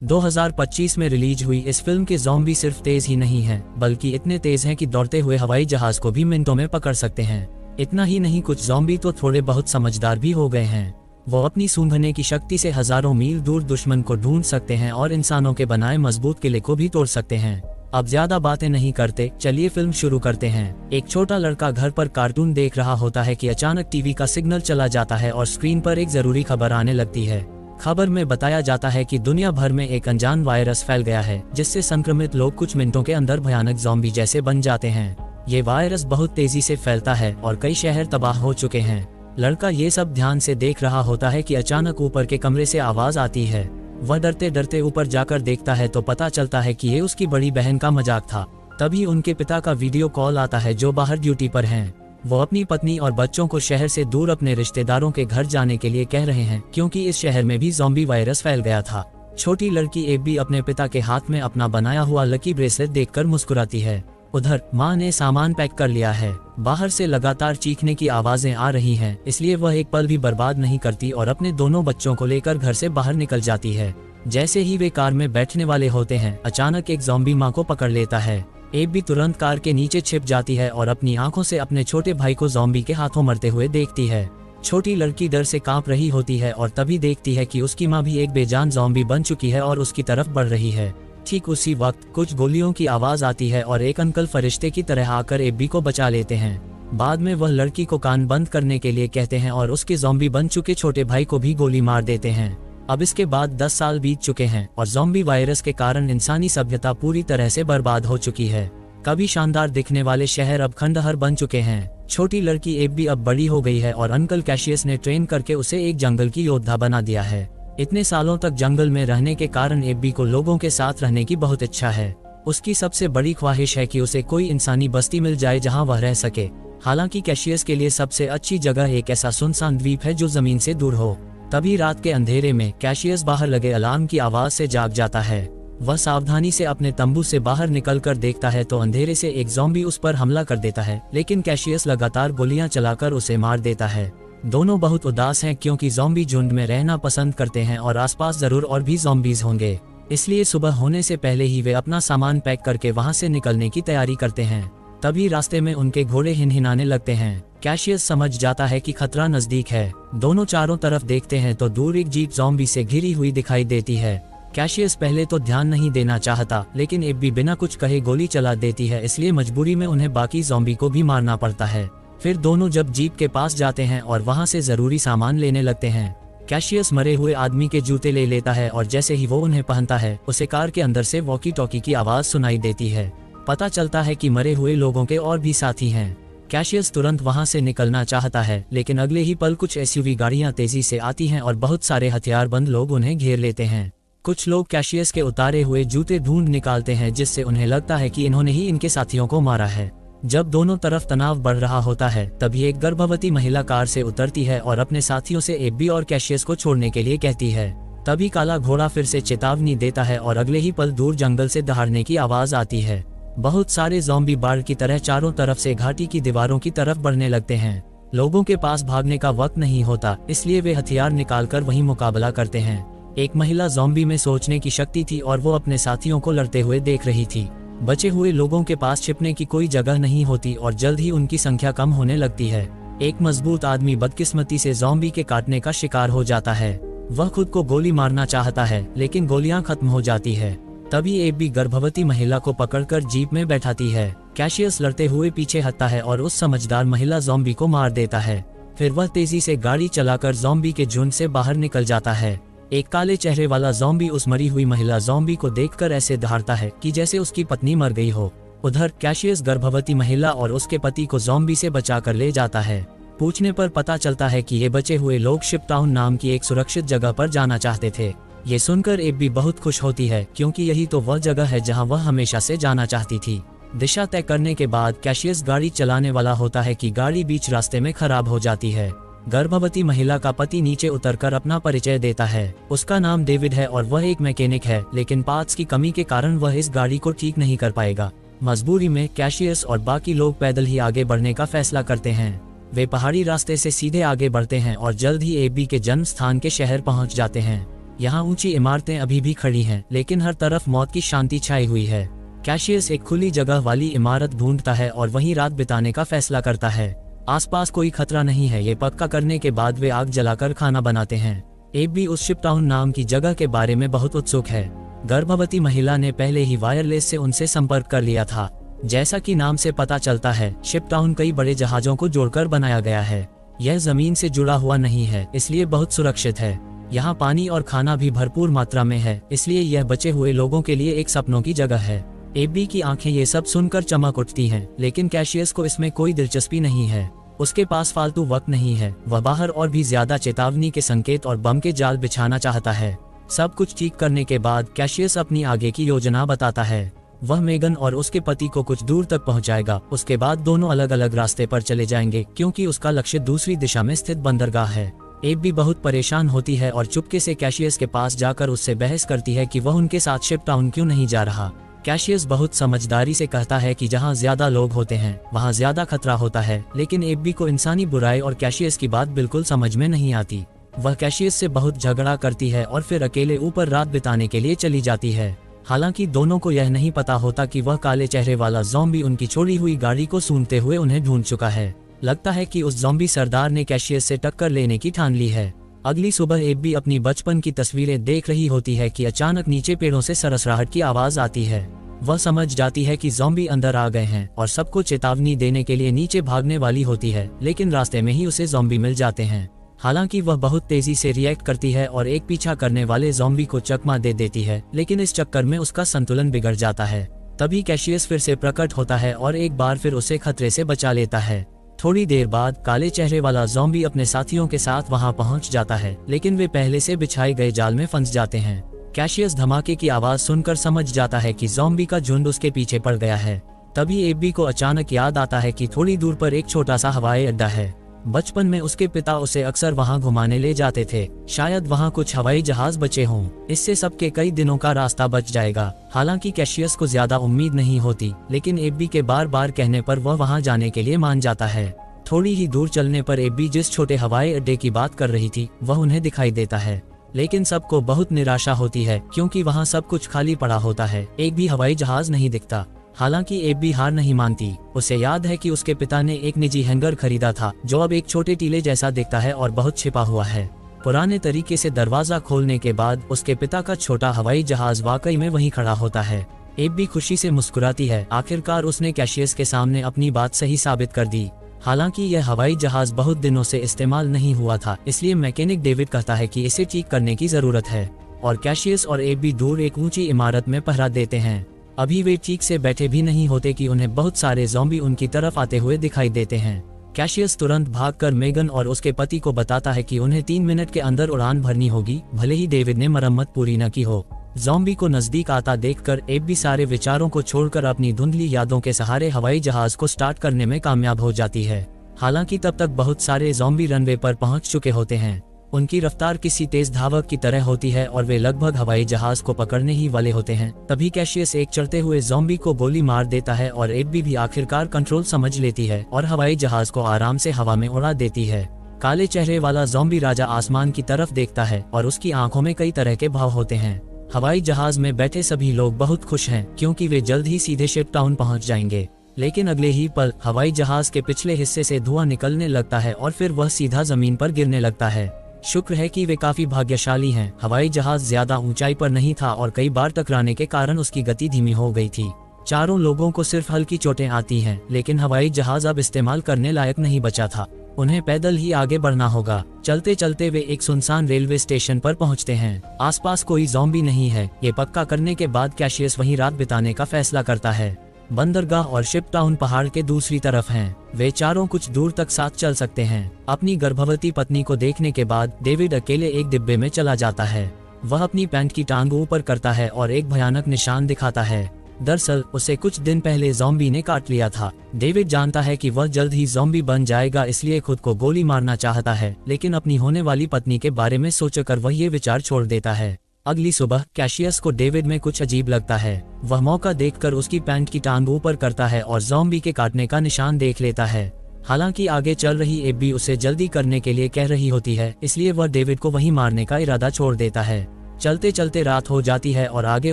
2025 में रिलीज हुई इस फिल्म के ज़ॉम्बी सिर्फ तेज ही नहीं हैं, बल्कि इतने तेज हैं कि दौड़ते हुए हवाई जहाज को भी मिनटों में पकड़ सकते हैं। इतना ही नहीं, कुछ ज़ॉम्बी तो थोड़े बहुत समझदार भी हो गए हैं। वो अपनी सूंघने की शक्ति से हजारों मील दूर दुश्मन को ढूंढ सकते हैं और इंसानों के बनाए मजबूत किले को भी तोड़ सकते हैं। अब ज्यादा बातें नहीं करते, चलिए फिल्म शुरू करते हैं। एक छोटा लड़का घर पर कार्टून देख रहा होता है कि अचानक टीवी का सिग्नल चला जाता है और स्क्रीन पर एक जरूरी खबर आने लगती है। खबर में बताया जाता है कि दुनिया भर में एक अनजान वायरस फैल गया है, जिससे संक्रमित लोग कुछ मिनटों के अंदर भयानक ज़ॉम्बी जैसे बन जाते हैं। ये वायरस बहुत तेजी से फैलता है और कई शहर तबाह हो चुके हैं। लड़का ये सब ध्यान से देख रहा होता है कि अचानक ऊपर के कमरे से आवाज आती है। वह डरते डरते ऊपर जाकर देखता है तो पता चलता है कि ये उसकी बड़ी बहन का मजाक था। तभी उनके पिता का वीडियो कॉल आता है, जो बाहर ड्यूटी पर हैं। वो अपनी पत्नी और बच्चों को शहर से दूर अपने रिश्तेदारों के घर जाने के लिए कह रहे हैं, क्योंकि इस शहर में भी ज़ॉम्बी वायरस फैल गया था। छोटी लड़की एबी अपने पिता के हाथ में अपना बनाया हुआ लकी ब्रेसलेट देखकर मुस्कुराती है। उधर माँ ने सामान पैक कर लिया है। बाहर से लगातार चीखने की आवाजें आ रही हैं, इसलिए वह एक पल भी बर्बाद नहीं करती और अपने दोनों बच्चों को लेकर घर से बाहर निकल जाती है। जैसे ही वे कार में बैठने वाले होते हैं, अचानक एक ज़ॉम्बी माँ को पकड़ लेता है। एबी तुरंत कार के नीचे छिप जाती है और अपनी आंखों से अपने छोटे भाई को ज़ॉम्बी के हाथों मरते हुए देखती है। छोटी लड़की डर से कांप रही होती है और तभी देखती है कि उसकी माँ भी एक बेजान ज़ॉम्बी बन चुकी है और उसकी तरफ बढ़ रही है। ठीक उसी वक्त कुछ गोलियों की आवाज आती है और एक अंकल फरिश्ते की तरह आकर एबी को बचा लेते हैं। बाद में वह लड़की को कान बंद करने के लिए कहते हैं और उसके ज़ॉम्बी बन चुके छोटे भाई को भी गोली मार देते हैं। अब इसके बाद 10 साल बीत चुके हैं और ज़ॉम्बी वायरस के कारण इंसानी सभ्यता पूरी तरह से बर्बाद हो चुकी है। कभी शानदार दिखने वाले शहर अब खंडहर बन चुके हैं। छोटी लड़की एबी अब बड़ी हो गई है और अंकल कैशियस ने ट्रेन करके उसे एक जंगल की योद्धा बना दिया है। इतने सालों तक जंगल में रहने के कारण एबी को लोगों के साथ रहने की बहुत इच्छा है। उसकी सबसे बड़ी ख्वाहिश है कि उसे कोई इंसानी बस्ती मिल जाए जहां वह रह सके। हालांकि कैशियस के लिए सबसे अच्छी जगह एक ऐसा सुनसान द्वीप है जो जमीन से दूर हो। तभी रात के अंधेरे में कैशियस बाहर लगे अलार्म की आवाज से जाग जाता है। वह सावधानी से अपने तंबू से बाहर निकलकर देखता है तो अंधेरे से एक ज़ॉम्बी उस पर हमला कर देता है, लेकिन कैशियस लगातार गोलियां चलाकर उसे मार देता है। दोनों बहुत उदास हैं, क्योंकि ज़ॉम्बी झुंड में रहना पसंद करते हैं और आसपास जरूर और भी ज़ॉम्बीज होंगे। इसलिए सुबह होने से पहले ही वे अपना सामान पैक करके वहां से निकलने की तैयारी करते हैं। तभी रास्ते में उनके घोड़े हिनहिनाने लगते हैं। कैशियस समझ जाता है कि खतरा नजदीक है। दोनों चारों तरफ देखते हैं तो दूर एक जीप ज़ॉम्बी से घिरी हुई दिखाई देती है। कैशियस पहले तो ध्यान नहीं देना चाहता, लेकिन एबी बिना कुछ कहे गोली चला देती है, इसलिए मजबूरी में उन्हें बाकी ज़ॉम्बी को भी मारना पड़ता है। फिर दोनों जब जीप के पास जाते हैं और वहां से जरूरी सामान लेने लगते हैं। कैशियस मरे हुए आदमी के जूते ले लेता है और जैसे ही वो उन्हें पहनता है, उसे कार के अंदर से वॉकी टॉकी की आवाज सुनाई देती है। पता चलता है कि मरे हुए लोगों के और भी साथी हैं। कैशियस तुरंत वहां से निकलना चाहता है, लेकिन अगले ही पल कुछ एसयूवी गाड़ियां तेजी से आती हैं और बहुत सारे हथियारबंद लोग उन्हें घेर लेते हैं। कुछ लोग कैशियस के उतारे हुए जूते ढूंढ निकालते हैं, जिससे उन्हें लगता है कि इन्होंने ही इनके साथियों को मारा है। जब दोनों तरफ तनाव बढ़ रहा होता है, तभी एक गर्भवती महिला कार से उतरती है और अपने साथियों से एबी और कैशियस को छोड़ने के लिए कहती है। तभी काला घोड़ा फिर से चेतावनी देता है और अगले ही पल दूर जंगल से दहाड़ने की आवाज आती है। बहुत सारे ज़ॉम्बी बाढ़ की तरह चारों तरफ से घाटी की दीवारों की तरफ बढ़ने लगते हैं। लोगों के पास भागने का वक्त नहीं होता, इसलिए वे हथियार निकालकर वही मुकाबला करते हैं। एक महिला ज़ॉम्बी में सोचने की शक्ति थी और वो अपने साथियों को लड़ते हुए देख रही थी। बचे हुए लोगों के पास छिपने की कोई जगह नहीं होती और जल्द ही उनकी संख्या कम होने लगती है। एक मजबूत आदमी बदकिस्मती से ज़ॉम्बी के काटने का शिकार हो जाता है। वह खुद को गोली मारना चाहता है, लेकिन गोलियां खत्म हो जाती है। तभी एबी गर्भवती महिला को पकड़कर जीप में बैठाती है। कैशियस लड़ते हुए पीछे हटता है और उस समझदार महिला ज़ॉम्बी को मार देता है। फिर वह तेजी से गाड़ी चलाकर ज़ॉम्बी के झुंड से बाहर निकल जाता है। एक काले चेहरे वाला ज़ॉम्बी उस मरी हुई महिला ज़ॉम्बी को देखकर ऐसे दहाड़ता है कि जैसे उसकी पत्नी मर गई हो। उधर कैशियस गर्भवती महिला और उसके पति को ज़ॉम्बी से बचाकर ले जाता है। पूछने पर पता चलता है कि ये बचे हुए लोग शिपटाउन नाम की एक सुरक्षित जगह पर जाना चाहते थे। ये सुनकर एबी बहुत खुश होती है, क्योंकि यही तो वह जगह है जहां वह हमेशा से जाना चाहती थी। दिशा तय करने के बाद कैशियस गाड़ी चलाने वाला होता है कि गाड़ी बीच रास्ते में खराब हो जाती है। गर्भवती महिला का पति नीचे उतरकर अपना परिचय देता है। उसका नाम डेविड है और वह एक मैकेनिक है, लेकिन पार्ट्स की कमी के कारण वह इस गाड़ी को ठीक नहीं कर पाएगा। मजबूरी में कैशियस और बाकी लोग पैदल ही आगे बढ़ने का फैसला करते हैं। वे पहाड़ी रास्ते से सीधे आगे बढ़ते हैं और जल्द ही एबी के जन्म स्थान के शहर पहुंच जाते हैं। यहाँ ऊंची इमारतें अभी भी खड़ी हैं, लेकिन हर तरफ मौत की शांति छाई हुई है। कैशियस एक खुली जगह वाली इमारत ढूंढता है और वहीं रात बिताने का फैसला करता है। आसपास कोई खतरा नहीं है, ये पक्का करने के बाद वे आग जलाकर खाना बनाते हैं। एबी उस शिपटाउन नाम की जगह के बारे में बहुत उत्सुक है। गर्भवती महिला ने पहले ही वायरलेस से उनसे संपर्क कर लिया था। जैसा कि नाम से पता चलता है, शिपटाउन कई बड़े जहाजों को जोड़कर बनाया गया है। यह जमीन से जुड़ा हुआ नहीं है, इसलिए बहुत सुरक्षित है। यहाँ पानी और खाना भी भरपूर मात्रा में है, इसलिए यह बचे हुए लोगों के लिए एक सपनों की जगह है। एबी की आंखें ये सब सुनकर चमक उठती हैं, लेकिन कैशियस को इसमें कोई दिलचस्पी नहीं है। उसके पास फालतू वक्त नहीं है। वह बाहर और भी ज्यादा चेतावनी के संकेत और बम के जाल बिछाना चाहता है। सब कुछ ठीक करने के बाद कैशियस अपनी आगे की योजना बताता है। वह मेगन और उसके पति को कुछ दूर तक पहुंचाएगा। उसके बाद दोनों अलग अलग रास्ते पर चले जाएंगे, क्योंकि उसका लक्ष्य दूसरी दिशा में स्थित बंदरगाह है। एबी बहुत परेशान होती है और चुपके से कैशियस के पास जाकर उससे बहस करती है कि वह उनके साथ शिपटाउन क्यों नहीं जा रहा। कैशियस बहुत समझदारी से कहता है कि जहां ज्यादा लोग होते हैं वहां ज्यादा खतरा होता है, लेकिन एबी को इंसानी बुराई और कैशियस की बात बिल्कुल समझ में नहीं आती। वह कैशियस से बहुत झगड़ा करती है और फिर अकेले ऊपर रात बिताने के लिए चली जाती है। हालांकि दोनों को यह नहीं पता होता कि वह काले चेहरे वाला ज़ॉम्बी उनकी छोड़ी हुई गाड़ी को सूंघते हुए उन्हें ढूंढ चुका है। लगता है कि उस ज़ॉम्बी सरदार ने कैशियस से टक्कर लेने की ठान ली है। अगली सुबह एबी अपनी बचपन की तस्वीरें देख रही होती है कि अचानक नीचे पेड़ों से सरसराहट की आवाज आती है। वह समझ जाती है कि ज़ॉम्बी अंदर आ गए हैं और सबको चेतावनी देने के लिए नीचे भागने वाली होती है, लेकिन रास्ते में ही उसे ज़ॉम्बी मिल जाते हैं। हालांकि वह बहुत तेजी से रिएक्ट करती है और एक पीछा करने वाले ज़ॉम्बी को चकमा दे देती है, लेकिन इस चक्कर में उसका संतुलन बिगड़ जाता है। तभी कैशियस फिर से प्रकट होता है और एक बार फिर उसे खतरे से बचा लेता है। थोड़ी देर बाद काले चेहरे वाला ज़ॉम्बी अपने साथियों के साथ वहां पहुंच जाता है, लेकिन वे पहले से बिछाए गए जाल में फंस जाते हैं। कैशियस धमाके की आवाज सुनकर समझ जाता है कि ज़ॉम्बी का झुंड उसके पीछे पड़ गया है। तभी एबी को अचानक याद आता है कि थोड़ी दूर पर एक छोटा सा हवाई अड्डा है। बचपन में उसके पिता उसे अक्सर वहां घुमाने ले जाते थे। शायद वहां कुछ हवाई जहाज बचे हों। इससे सबके कई दिनों का रास्ता बच जाएगा। हालांकि कैशियस को ज्यादा उम्मीद नहीं होती, लेकिन एबी के बार बार कहने पर वह वहां जाने के लिए मान जाता है। थोड़ी ही दूर चलने पर एबी जिस छोटे हवाई अड्डे की बात कर रही थी वह उन्हें दिखाई देता है, लेकिन सबको बहुत निराशा होती है क्योंकि वहाँ सब कुछ खाली पड़ा होता है। एक भी हवाई जहाज नहीं दिखता। हालांकि एबी हार नहीं मानती। उसे याद है कि उसके पिता ने एक निजी हैंगर खरीदा था जो अब एक छोटे टीले जैसा दिखता है और बहुत छिपा हुआ है। पुराने तरीके से दरवाजा खोलने के बाद उसके पिता का छोटा हवाई जहाज वाकई में वहीं खड़ा होता है। एबी खुशी से मुस्कुराती है। आखिरकार उसने कैशियस के सामने अपनी बात सही साबित कर दी। हालांकि यह हवाई जहाज बहुत दिनों से इस्तेमाल नहीं हुआ था, इसलिए मैकेनिक डेविड कहता है कि इसे ठीक करने की जरूरत है और कैशियस और एबी दूर एक ऊंची इमारत में पहरा देते हैं। अभी वे ठीक से बैठे भी नहीं होते कि उन्हें बहुत सारे ज़ॉम्बी उनकी तरफ आते हुए दिखाई देते हैं। कैशियस तुरंत भागकर मेगन और उसके पति को बताता है कि उन्हें 3 मिनट के अंदर उड़ान भरनी होगी, भले ही डेविड ने मरम्मत पूरी न की हो। ज़ॉम्बी को नजदीक आता देखकर एबी सारे विचारों को छोड़कर अपनी धुंधली यादों के सहारे हवाई जहाज को स्टार्ट करने में कामयाब हो जाती है। हालांकि तब तक बहुत सारे ज़ॉम्बी रनवे पर पहुंच चुके होते हैं। उनकी रफ्तार किसी तेज धावक की तरह होती है और वे लगभग हवाई जहाज को पकड़ने ही वाले होते हैं। तभी कैशियस एक चढ़ते हुए ज़ॉम्बी को गोली मार देता है और एबी भी आखिरकार कंट्रोल समझ लेती है और हवाई जहाज को आराम से हवा में उड़ा देती है। काले चेहरे वाला ज़ॉम्बी राजा आसमान की तरफ देखता है और उसकी आंखों में कई तरह के भाव होते हैं। हवाई जहाज में बैठे सभी लोग बहुत खुश हैं क्योंकि वे जल्द ही सीधे शिपटाउन पहुंच जाएंगे। लेकिन अगले ही पल हवाई जहाज के पिछले हिस्से से धुआं निकलने लगता है और फिर वह सीधा जमीन पर गिरने लगता है। शुक्र है कि वे काफी भाग्यशाली हैं। हवाई जहाज ज्यादा ऊंचाई पर नहीं था और कई बार टकराने के कारण उसकी गति धीमी हो गई थी। चारों लोगों को सिर्फ हल्की चोटें आती हैं, लेकिन हवाई जहाज अब इस्तेमाल करने लायक नहीं बचा था। उन्हें पैदल ही आगे बढ़ना होगा। चलते चलते वे एक सुनसान रेलवे स्टेशन पर पहुंचते हैं। आसपास कोई ज़ॉम्बी नहीं है। ये पक्का करने के बाद कैशियस वहीं रात बिताने का फैसला करता है। बंदरगाह और शिपटाउन पहाड़ के दूसरी तरफ हैं। वे चारों कुछ दूर तक साथ चल सकते हैं। अपनी गर्भवती पत्नी को देखने के बाद डेविड अकेले एक डिब्बे में चला जाता है। वह अपनी पैंट की टांग ऊपर करता है और एक भयानक निशान दिखाता है। दरअसल उसे कुछ दिन पहले ज़ॉम्बी ने काट लिया था। डेविड जानता है कि वह जल्द ही ज़ॉम्बी बन जाएगा, इसलिए खुद को गोली मारना चाहता है, लेकिन अपनी होने वाली पत्नी के बारे में सोचकर वह ये विचार छोड़ देता है। अगली सुबह कैशियस को डेविड में कुछ अजीब लगता है। वह मौका देखकर उसकी पैंट की टांग ऊपर करता है और ज़ॉम्बी के काटने का निशान देख लेता है। हालांकि आगे चल रही एबी उसे जल्दी करने के लिए कह रही होती है, इसलिए वह डेविड को वहीं मारने का इरादा छोड़ देता है। चलते चलते रात हो जाती है और आगे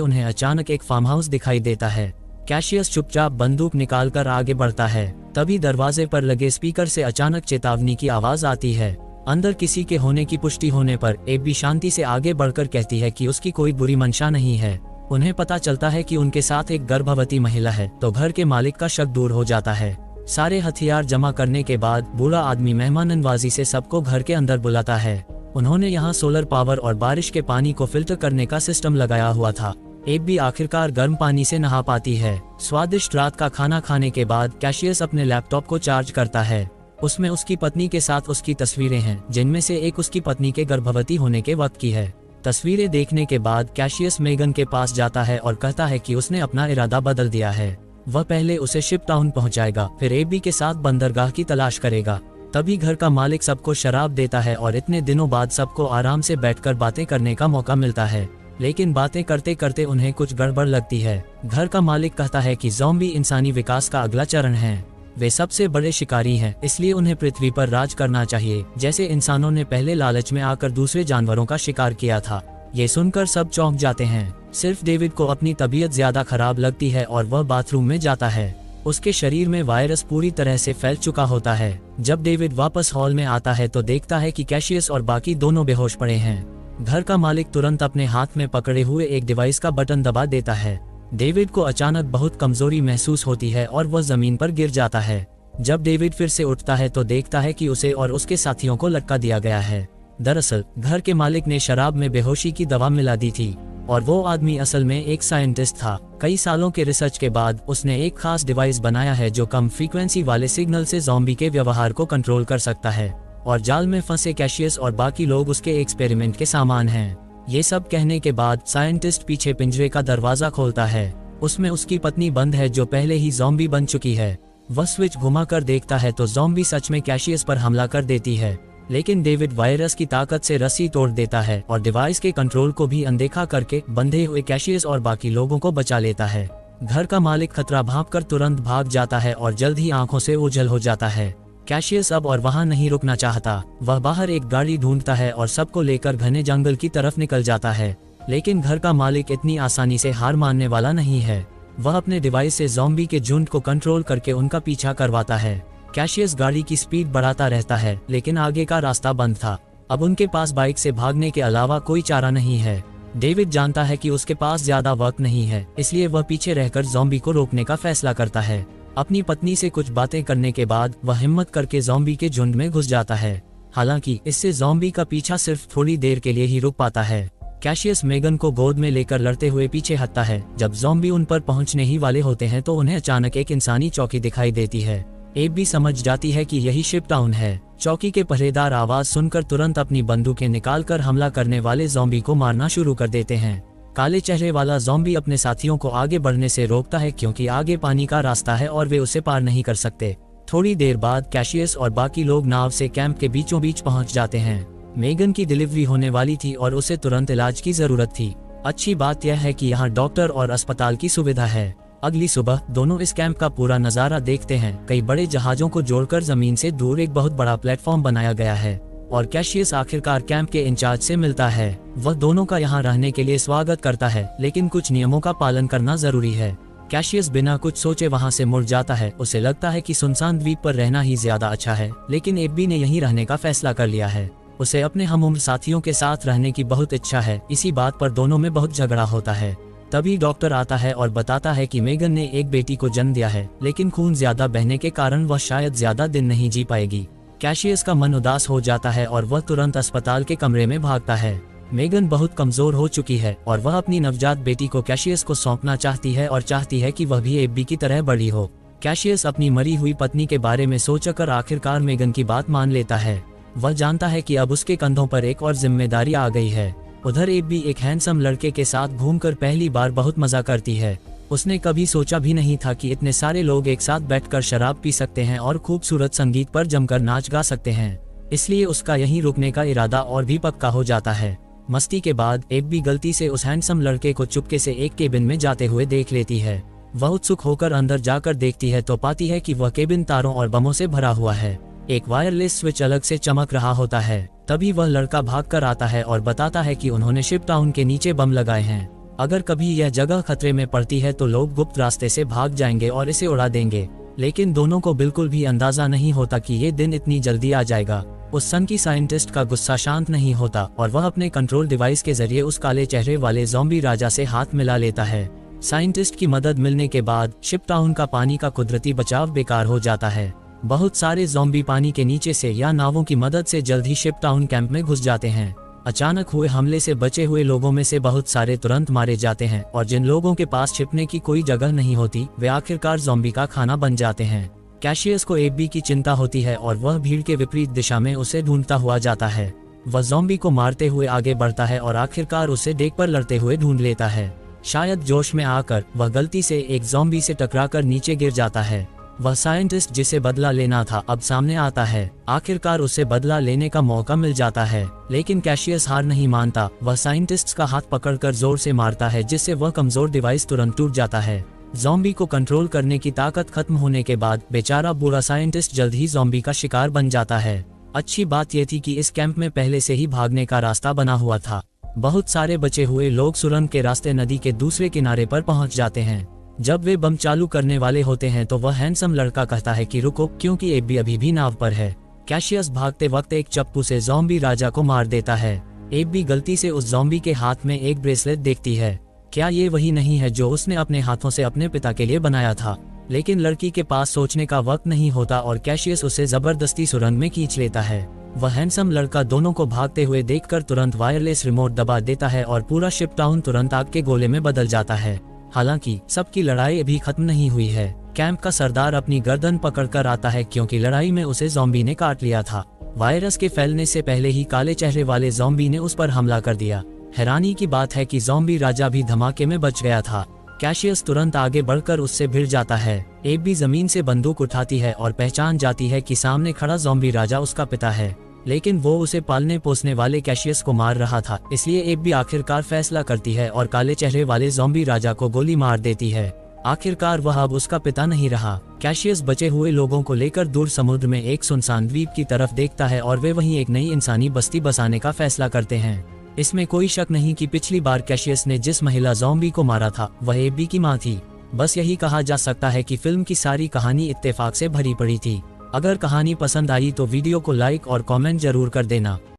उन्हें अचानक एक फार्म हाउस दिखाई देता है। कैशियस चुपचाप बंदूक निकालकर आगे बढ़ता है। तभी दरवाजे पर लगे स्पीकर से अचानक चेतावनी की आवाज आती है। अंदर किसी के होने की पुष्टि होने पर एबी शांति से आगे बढ़कर कहती है कि उसकी कोई बुरी मंशा नहीं है। उन्हें पता चलता है कि उनके साथ एक गर्भवती महिला है तो घर के मालिक का शक दूर हो जाता है। सारे हथियार जमा करने के बाद बूढ़ा आदमी मेहमाननवाजी से सबको घर के अंदर बुलाता है। उन्होंने यहाँ सोलर पावर और बारिश के पानी को फिल्टर करने का सिस्टम लगाया हुआ था। एबी आखिरकार गर्म पानी से नहा पाती है। स्वादिष्ट रात का खाना खाने के बाद कैशियस अपने लैपटॉप को चार्ज करता है। उसमें उसकी पत्नी के साथ उसकी तस्वीरें हैं, जिनमें से एक उसकी पत्नी के गर्भवती होने के वक्त की है। तस्वीरें देखने के बाद कैशियस मेगन के पास जाता है और कहता है कि उसने अपना इरादा बदल दिया है। वह पहले उसे शिप टाउन पहुंचाएगा, फिर एबी के साथ बंदरगाह की तलाश करेगा। तभी घर का मालिक सबको शराब देता है और इतने दिनों बाद सबको आराम से बैठकर बातें करने का मौका मिलता है। लेकिन बातें करते करते उन्हें कुछ गड़बड़ लगती है। घर का मालिक कहता है कि ज़ॉम्बी इंसानी विकास का अगला चरण है। वे सबसे बड़े शिकारी हैं, इसलिए उन्हें पृथ्वी पर राज करना चाहिए, जैसे इंसानों ने पहले लालच में आकर दूसरे जानवरों का शिकार किया था। ये सुनकर सब चौंक जाते हैं। सिर्फ डेविड को अपनी तबीयत ज्यादा खराब लगती है और वह बाथरूम में जाता है। उसके शरीर में वायरस पूरी तरह से फैल चुका होता है। जब डेविड वापस हॉल में आता है तो देखता है कि कैशियस और बाकी दोनों बेहोश पड़े हैं। घर का मालिक तुरंत अपने हाथ में पकड़े हुए एक डिवाइस का बटन दबा देता है। डेविड को अचानक बहुत कमजोरी महसूस होती है और वह जमीन पर गिर जाता है। जब डेविड फिर से उठता है तो देखता है कि उसे और उसके साथियों को लटका दिया गया है। दरअसल घर के मालिक ने शराब में बेहोशी की दवा मिला दी थी और वो आदमी असल में एक साइंटिस्ट था। कई सालों के रिसर्च के बाद उसने एक खास डिवाइस बनाया है जो कम फ्रीक्वेंसी वाले सिग्नल से ज़ॉम्बी के व्यवहार को कंट्रोल कर सकता है। और जाल में फंसे कैशियस और बाकी लोग उसके एक्सपेरिमेंट के सामान हैं। ये सब कहने के बाद साइंटिस्ट पीछे पिंजरे का दरवाजा खोलता है। उसमें उसकी पत्नी बंद है जो पहले ही ज़ॉम्बी बन चुकी है। वह स्विच घुमाकर देखता है तो ज़ॉम्बी सच में कैशियस पर हमला कर देती है। लेकिन डेविड वायरस की ताकत से रस्सी तोड़ देता है और डिवाइस के कंट्रोल को भी अनदेखा करके बंधे हुए कैशियस और बाकी लोगों को बचा लेता है। घर का मालिक खतरा भांपकर तुरंत भाग जाता है और जल्द ही आंखों से ओझल हो जाता है। कैशियस अब और वहां नहीं रुकना चाहता। वह बाहर एक गाड़ी ढूंढता है और सबको लेकर घने जंगल की तरफ निकल जाता है। लेकिन घर का मालिक इतनी आसानी से हार मानने वाला नहीं है। वह अपने डिवाइस से ज़ॉम्बी के झुंड को कंट्रोल करके उनका पीछा करवाता है। कैशियस गाड़ी की स्पीड बढ़ाता रहता है, लेकिन आगे का रास्ता बंद था। अब उनके पास बाइक से भागने के अलावा कोई चारा नहीं है। डेविड जानता है कि उसके पास ज्यादा वक्त नहीं है, इसलिए वह पीछे रहकर ज़ॉम्बी को रोकने का फैसला करता है। अपनी पत्नी से कुछ बातें करने के बाद वह हिम्मत करके ज़ॉम्बी के झुंड में घुस जाता है। हालांकि इससे ज़ॉम्बी का पीछा सिर्फ थोड़ी देर के लिए ही रुक पाता है। कैशियस मेगन को गोद में लेकर लड़ते हुए पीछे हटता है। जब ज़ॉम्बी उन पर पहुंचने ही वाले होते हैं तो उन्हें अचानक एक इंसानी चौकी दिखाई देती है। एब भी समझ जाती है कि यही शिप टाउन है। चौकी के पहरेदार आवाज सुनकर तुरंत अपनी बंदूकें निकालकर हमला करने वाले ज़ॉम्बी को मारना शुरू कर देते हैं। काले चेहरे वाला ज़ॉम्बी अपने साथियों को आगे बढ़ने से रोकता है क्योंकि आगे पानी का रास्ता है और वे उसे पार नहीं कर सकते। थोड़ी देर बाद कैशियस और बाकी लोग नाव से कैंप के बीचों बीच पहुंच जाते हैं। मेगन की डिलीवरी होने वाली थी और उसे तुरंत इलाज की जरूरत थी। अच्छी बात यह है कि यहाँ डॉक्टर और अस्पताल की सुविधा है। अगली सुबह दोनों इस कैंप का पूरा नजारा देखते हैं। कई बड़े जहाजों को जोड़कर जमीन से दूर एक बहुत बड़ा प्लेटफॉर्म बनाया गया है और कैशियस आखिरकार कैंप के इंचार्ज से मिलता है। वह दोनों का यहाँ रहने के लिए स्वागत करता है, लेकिन कुछ नियमों का पालन करना जरूरी है। कैशियस बिना कुछ सोचे वहाँ से मुड़ जाता है। उसे लगता है कि सुनसान द्वीप पर रहना ही ज्यादा अच्छा है, लेकिन एब्बी ने यहीं रहने का फैसला कर लिया है। उसे अपने हमउम्र साथियों के साथ रहने की बहुत इच्छा है। इसी बात पर दोनों में बहुत झगड़ा होता है। तभी डॉक्टर आता है और बताता है कि मेगन ने एक बेटी को जन्म दिया है, लेकिन खून ज्यादा बहने के कारण वह शायद ज्यादा दिन नहीं जी पाएगी। कैशियस का मन उदास हो जाता है और वह तुरंत अस्पताल के कमरे में भागता है। मेगन बहुत कमजोर हो चुकी है और वह अपनी नवजात बेटी को कैशियस को सौंपना चाहती है और चाहती है कि वह भी एब्बी की तरह बड़ी हो। कैशियस अपनी मरी हुई पत्नी के बारे में सोचकर आखिरकार मेगन की बात मान लेता है। वह जानता है कि अब उसके कंधों पर एक और जिम्मेदारी आ गई है। उधर एब्बी एक हैंडसम लड़के के साथ घूमकर पहली बार बहुत मजा करती है। उसने कभी सोचा भी नहीं था कि इतने सारे लोग एक साथ बैठकर शराब पी सकते हैं और खूबसूरत संगीत पर जमकर नाच गा सकते हैं। इसलिए उसका यहीं रुकने का इरादा और भी पक्का हो जाता है। मस्ती के बाद एब्बी गलती से उस हैंडसम लड़के को चुपके से एक केबिन में जाते हुए देख लेती है। वह उत्सुक होकर अंदर जाकर देखती है तो पाती है कि वह केबिन तारों और बमों से भरा हुआ है। एक वायरलेस स्विच अलग से चमक रहा होता है। तभी वह लड़का भागकर आता है और बताता है कि उन्होंने शिप टाउन के नीचे बम लगाए हैं। अगर कभी यह जगह खतरे में पड़ती है तो लोग गुप्त रास्ते से भाग जाएंगे और इसे उड़ा देंगे। लेकिन दोनों को बिल्कुल भी अंदाजा नहीं होता कि ये दिन इतनी जल्दी आ जाएगा। उस सनकी साइंटिस्ट का गुस्सा शांत नहीं होता और वह अपने कंट्रोल डिवाइस के जरिए उस काले चेहरे वाले ज़ॉम्बी राजा से हाथ मिला लेता है। साइंटिस्ट की मदद मिलने के बाद शिप टाउन का पानी का कुदरती बचाव बेकार हो जाता है। बहुत सारे ज़ॉम्बी पानी के नीचे से या नावों की मदद से जल्द ही शिप टाउन कैंप में घुस जाते हैं। अचानक हुए हमले से बचे हुए लोगों में से बहुत सारे तुरंत मारे जाते हैं और जिन लोगों के पास छिपने की कोई जगह नहीं होती वे आखिरकार ज़ॉम्बी का खाना बन जाते हैं। कैशियस को एबी की चिंता होती है और वह भीड़ के विपरीत दिशा में उसे ढूंढता हुआ जाता है। वह ज़ॉम्बी को मारते हुए आगे बढ़ता है और आखिरकार उसे डेक पर लड़ते हुए ढूंढ लेता है। शायद जोश में आकर वह गलती से एक ज़ॉम्बी से टकराकर नीचे गिर जाता है। वह साइंटिस्ट जिसे बदला लेना था अब सामने आता है। आखिरकार उसे बदला लेने का मौका मिल जाता है, लेकिन कैशियस हार नहीं मानता। वह साइंटिस्ट का हाथ पकड़कर जोर से मारता है जिससे वह कमजोर डिवाइस तुरंत टूट जाता है। ज़ॉम्बी को कंट्रोल करने की ताकत खत्म होने के बाद बेचारा बुरा साइंटिस्ट जल्द ही ज़ॉम्बी का शिकार बन जाता है। अच्छी बात यह थी कि इस कैंप में पहले से ही भागने का रास्ता बना हुआ था। बहुत सारे बचे हुए लोग सुरंग के रास्ते नदी के दूसरे किनारे पर पहुंच जाते हैं। जब वे बम चालू करने वाले होते हैं तो वह हैंडसम लड़का कहता है कि रुको, क्योंकि एबी अभी भी नाव पर है। कैशियस भागते वक्त एक चप्पू से ज़ॉम्बी राजा को मार देता है। एबी गलती से उस ज़ॉम्बी के हाथ में एक ब्रेसलेट देखती है। क्या ये वही नहीं है जो उसने अपने हाथों से अपने पिता के लिए बनाया था? लेकिन लड़की के पास सोचने का वक्त नहीं होता और कैशियस उसे जबरदस्ती सुरंग में खींच लेता है। वह हैंडसम लड़का दोनों को भागते हुए देखकर तुरंत वायरलेस रिमोट दबा देता है और पूरा शिप टाउन तुरंत आग के गोले में बदल जाता है। हालांकि सबकी लड़ाई अभी खत्म नहीं हुई है। कैंप का सरदार अपनी गर्दन पकड़कर आता है क्योंकि लड़ाई में उसे ज़ॉम्बी ने काट लिया था। वायरस के फैलने से पहले ही काले चेहरे वाले ज़ॉम्बी ने उस पर हमला कर दिया। हैरानी की बात है कि ज़ॉम्बी राजा भी धमाके में बच गया था। कैशियस तुरंत आगे बढ़कर उससे भिड़ जाता है। एबी जमीन से बंदूक उठाती है और पहचान जाती है कि सामने खड़ा ज़ॉम्बी राजा उसका पिता है, लेकिन वो उसे पालने पोसने वाले कैशियस को मार रहा था। इसलिए एबी आखिरकार फैसला करती है और काले चेहरे वाले ज़ॉम्बी राजा को गोली मार देती है। आखिरकार वह अब उसका पिता नहीं रहा। कैशियस बचे हुए लोगों को लेकर दूर समुद्र में एक सुनसान द्वीप की तरफ देखता है और वे वहीं एक नई इंसानी बस्ती बसाने का फैसला करते हैं। इसमें कोई शक नहीं कि पिछली बार कैशियस ने जिस महिला ज़ॉम्बी को मारा था वह एबी की मां थी। बस यही कहा जा सकता है कि फिल्म की सारी कहानी इत्तेफाक से भरी पड़ी थी। अगर कहानी पसंद आई तो वीडियो को लाइक और कमेंट जरूर कर देना।